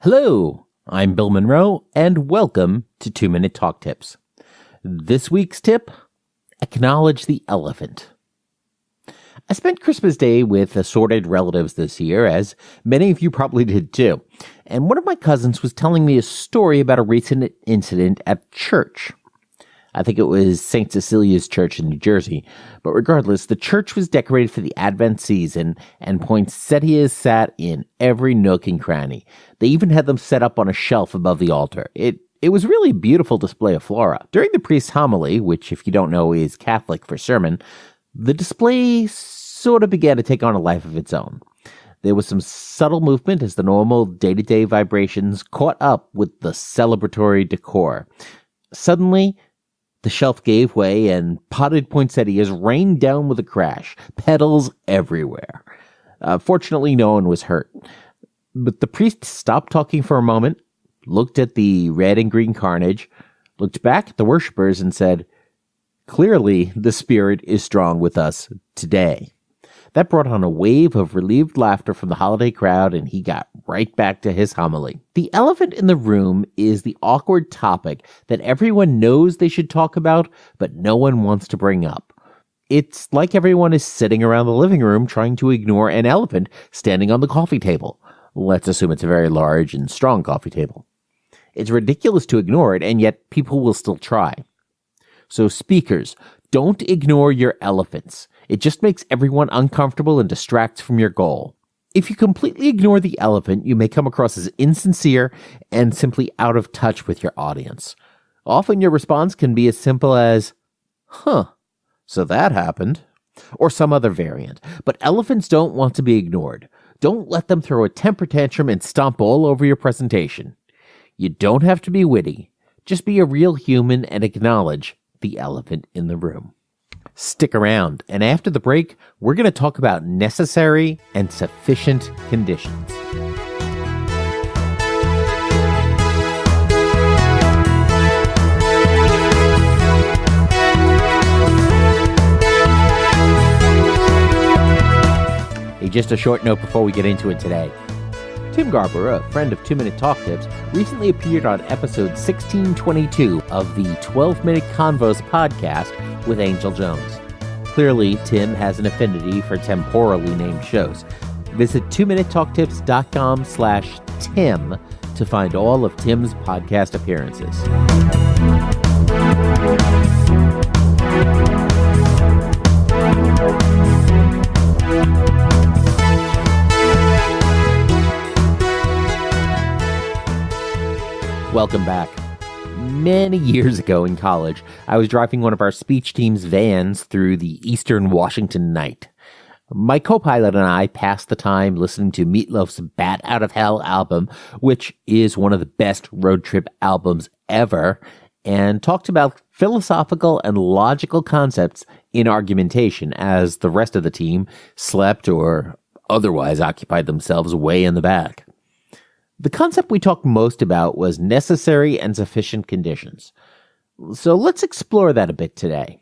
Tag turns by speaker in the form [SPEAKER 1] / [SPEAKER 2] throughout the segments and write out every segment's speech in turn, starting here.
[SPEAKER 1] Hello, I'm Bill Monroe, and welcome to 2-Minute Talk Tips. This week's tip, acknowledge the elephant. I spent Christmas Day with assorted relatives this year, as many of you probably did too, and one of my cousins was telling me a story about a recent incident at church. I think it was St. Cecilia's Church in New Jersey, but regardless, the church was decorated for the Advent season, and poinsettias sat in every nook and cranny. They even had them set up on a shelf above the altar. It was really a beautiful display of flora. During the priest's homily, which if you don't know is Catholic for sermon, the display sort of began to take on a life of its own. There was some subtle movement as the normal day-to-day vibrations caught up with the celebratory decor. Suddenly, the shelf gave way and potted poinsettias rained down with a crash, petals everywhere. Fortunately, no one was hurt. But the priest stopped talking for a moment, looked at the red and green carnage, looked back at the worshipers and said, "Clearly, the Spirit is strong with us today." That brought on a wave of relieved laughter from the holiday crowd, and he got right back to his homily. The elephant in the room is the awkward topic that everyone knows they should talk about, but no one wants to bring up. It's like everyone is sitting around the living room trying to ignore an elephant standing on the coffee table. Let's assume it's a very large and strong coffee table. It's ridiculous to ignore it, and yet people will still try. So speakers, don't ignore your elephants. It just makes everyone uncomfortable and distracts from your goal. If you completely ignore the elephant, you may come across as insincere and simply out of touch with your audience. Often your response can be as simple as, so that happened, or some other variant. But elephants don't want to be ignored. Don't let them throw a temper tantrum and stomp all over your presentation. You don't have to be witty. Just be a real human and acknowledge the elephant in the room. Stick around, and after the break, we're going to talk about necessary and sufficient conditions. Hey, just a short note before we get into it today. Tim Garber, a friend of 2-Minute Talk Tips, recently appeared on episode 1622 of the 12-Minute Convos podcast with Engel Jones. Clearly, Tim has an affinity for temporally named shows. Visit 2minutetalktips.com/Tim to find all of Tim's podcast appearances. Welcome back. Many years ago in college, I was driving one of our speech team's vans through the Eastern Washington night. My co-pilot and I passed the time listening to Meatloaf's Bat Out of Hell album, which is one of the best road trip albums ever, and talked about philosophical and logical concepts in argumentation as the rest of the team slept or otherwise occupied themselves way in the back. The concept we talked most about was necessary and sufficient conditions. So let's explore that a bit today.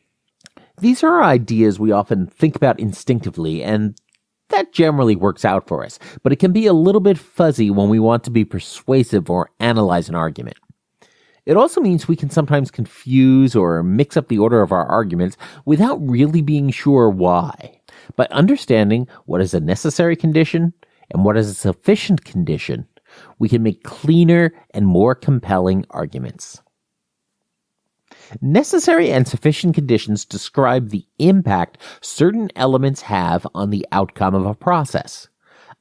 [SPEAKER 1] These are ideas we often think about instinctively, and that generally works out for us, but it can be a little bit fuzzy when we want to be persuasive or analyze an argument. It also means we can sometimes confuse or mix up the order of our arguments without really being sure why. By understanding what is a necessary condition and what is a sufficient condition, we can make cleaner and more compelling arguments. Necessary and sufficient conditions describe the impact certain elements have on the outcome of a process.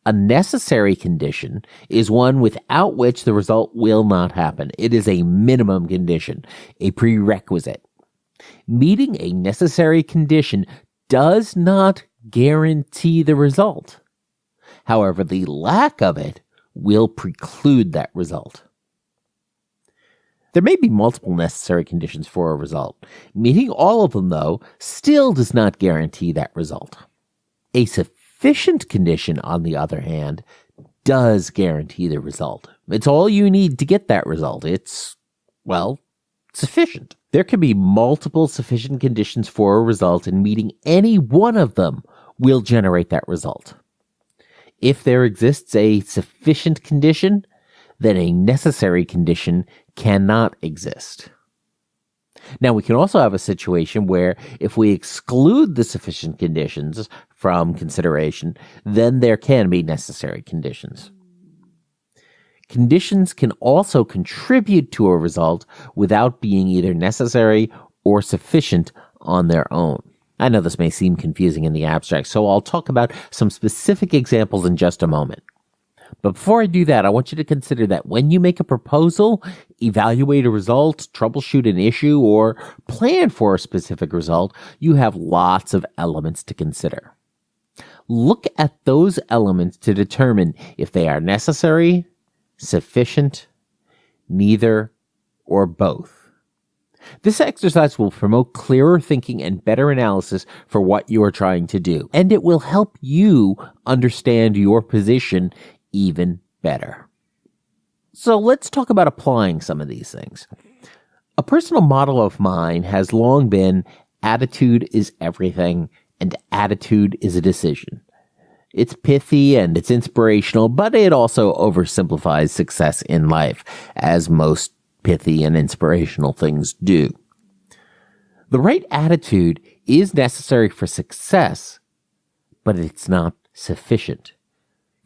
[SPEAKER 1] A necessary condition is one without which the result will not happen. It is a minimum condition, a prerequisite. Meeting a necessary condition does not guarantee the result. However, the lack of it will preclude that result. There may be multiple necessary conditions for a result. Meeting all of them, though, still does not guarantee that result. A sufficient condition, on the other hand, does guarantee the result. It's all you need to get that result. It's, sufficient. There can be multiple sufficient conditions for a result, and meeting any one of them will generate that result. If there exists a sufficient condition, then a necessary condition cannot exist. Now, we can also have a situation where if we exclude the sufficient conditions from consideration, then there can be necessary conditions. Conditions can also contribute to a result without being either necessary or sufficient on their own. I know this may seem confusing in the abstract, so I'll talk about some specific examples in just a moment. But before I do that, I want you to consider that when you make a proposal, evaluate a result, troubleshoot an issue, or plan for a specific result, you have lots of elements to consider. Look at those elements to determine if they are necessary, sufficient, neither, or both. This exercise will promote clearer thinking and better analysis for what you are trying to do, and it will help you understand your position even better. So let's talk about applying some of these things. A personal motto of mine has long been, attitude is everything, and attitude is a decision. It's pithy and it's inspirational, but it also oversimplifies success in life, as most pithy and inspirational things do. The right attitude is necessary for success, but it's not sufficient.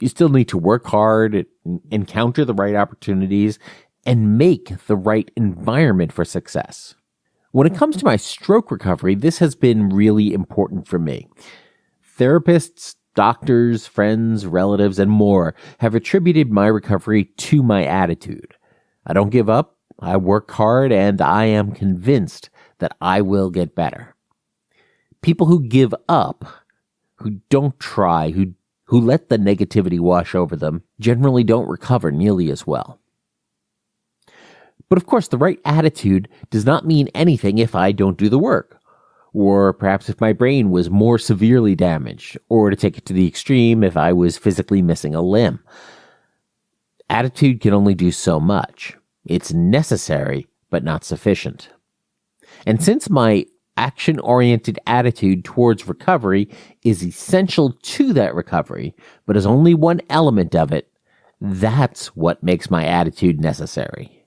[SPEAKER 1] You still need to work hard, encounter the right opportunities, and make the right environment for success. When it comes to my stroke recovery, this has been really important for me. Therapists, doctors, friends, relatives, and more have attributed my recovery to my attitude. I don't give up. I work hard, and I am convinced that I will get better. People who give up, who don't try, who let the negativity wash over them, generally don't recover nearly as well. But of course, the right attitude does not mean anything if I don't do the work, or perhaps if my brain was more severely damaged, or to take it to the extreme, if I was physically missing a limb. Attitude can only do so much. It's necessary, but not sufficient. And since my action-oriented attitude towards recovery is essential to that recovery, but is only one element of it, that's what makes my attitude necessary.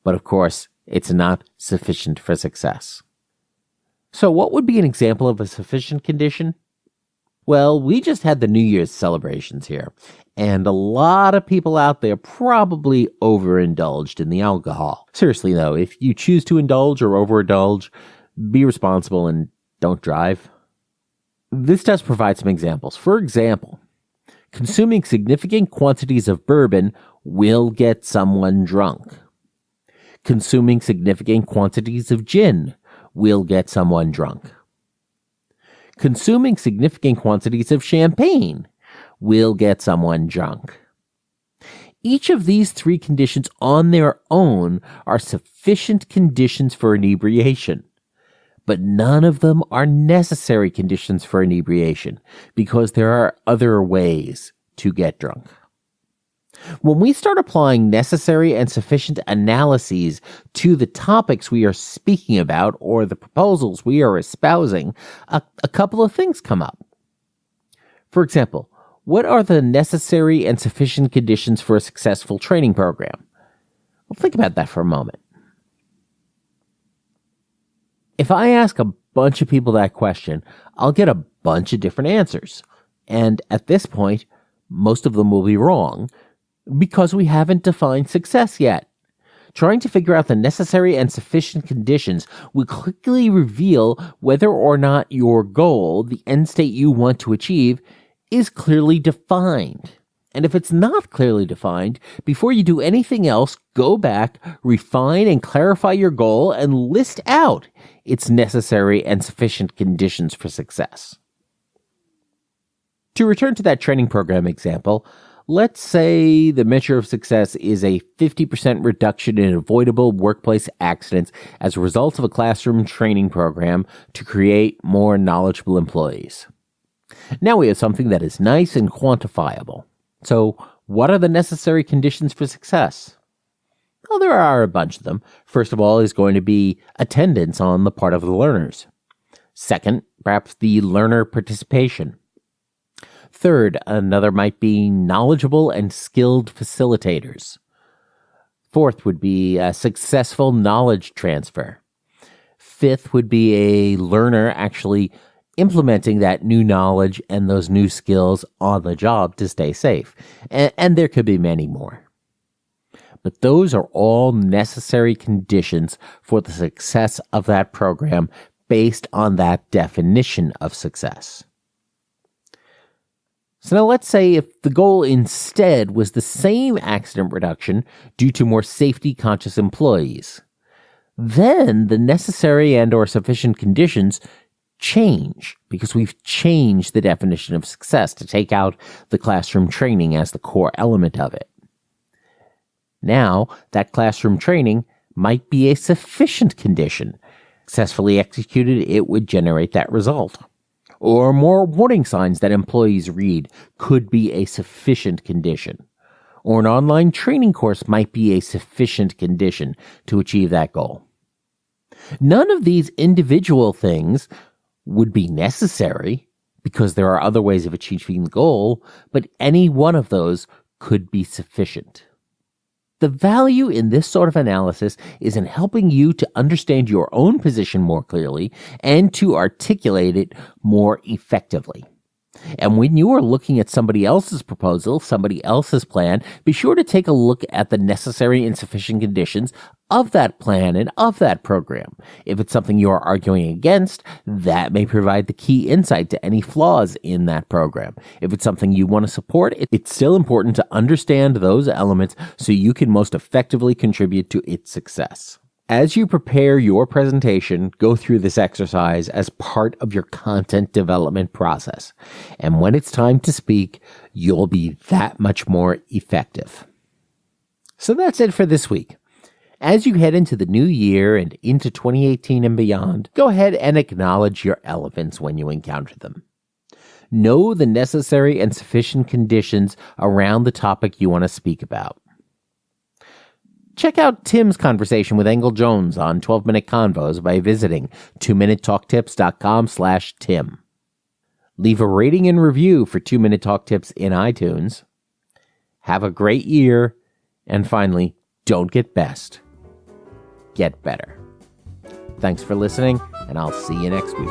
[SPEAKER 1] But of course, it's not sufficient for success. So what would be an example of a sufficient condition? Well, we just had the New Year's celebrations here, and a lot of people out there probably overindulged in the alcohol. Seriously though, if you choose to indulge or overindulge, be responsible and don't drive. This does provide some examples. For example, consuming significant quantities of bourbon will get someone drunk. Consuming significant quantities of gin will get someone drunk. Consuming significant quantities of champagne will get someone drunk. Each of these three conditions on their own are sufficient conditions for inebriation, but none of them are necessary conditions for inebriation because there are other ways to get drunk. When we start applying necessary and sufficient analyses to the topics we are speaking about or the proposals we are espousing, a couple of things come up. For example, what are the necessary and sufficient conditions for a successful training program? Well, think about that for a moment. If I ask a bunch of people that question, I'll get a bunch of different answers. And at this point, most of them will be wrong because we haven't defined success yet. Trying to figure out the necessary and sufficient conditions will quickly reveal whether or not your goal, the end state you want to achieve, is clearly defined. And if it's not clearly defined, before you do anything else, go back, refine and clarify your goal, and list out its necessary and sufficient conditions for success. To return to that training program example, let's say the measure of success is a 50% reduction in avoidable workplace accidents as a result of a classroom training program to create more knowledgeable employees. Now we have something that is nice and quantifiable. So, what are the necessary conditions for success? Well, there are a bunch of them. First of all is going to be attendance on the part of the learners. Second, perhaps the learner participation. Third, another might be knowledgeable and skilled facilitators. Fourth would be a successful knowledge transfer. Fifth would be a learner actually implementing that new knowledge and those new skills on the job to stay safe. And there could be many more. But those are all necessary conditions for the success of that program based on that definition of success. So now let's say if the goal instead was the same accident reduction due to more safety-conscious employees, then the necessary and or sufficient conditions change because we've changed the definition of success to take out the classroom training as the core element of it. Now, that classroom training might be a sufficient condition. Successfully executed, it would generate that result. Or more warning signs that employees read could be a sufficient condition. Or an online training course might be a sufficient condition to achieve that goal. None of these individual things would be necessary because there are other ways of achieving the goal, but any one of those could be sufficient. The value in this sort of analysis is in helping you to understand your own position more clearly and to articulate it more effectively. And when you are looking at somebody else's proposal, somebody else's plan, be sure to take a look at the necessary and sufficient conditions of that plan and of that program. If it's something you are arguing against, that may provide the key insight to any flaws in that program. If it's something you want to support, it's still important to understand those elements so you can most effectively contribute to its success. As you prepare your presentation, go through this exercise as part of your content development process. And when it's time to speak, you'll be that much more effective. So that's it for this week. As you head into the new year and into 2018 and beyond, go ahead and acknowledge your elephants when you encounter them. Know the necessary and sufficient conditions around the topic you want to speak about. Check out Tim's conversation with Engel Jones on 12-Minute Convos by visiting 2minutetalktips.com/Tim. Leave a rating and review for 2-Minute Talk Tips in iTunes. Have a great year. And finally, don't get best. Get better. Thanks for listening, and I'll see you next week.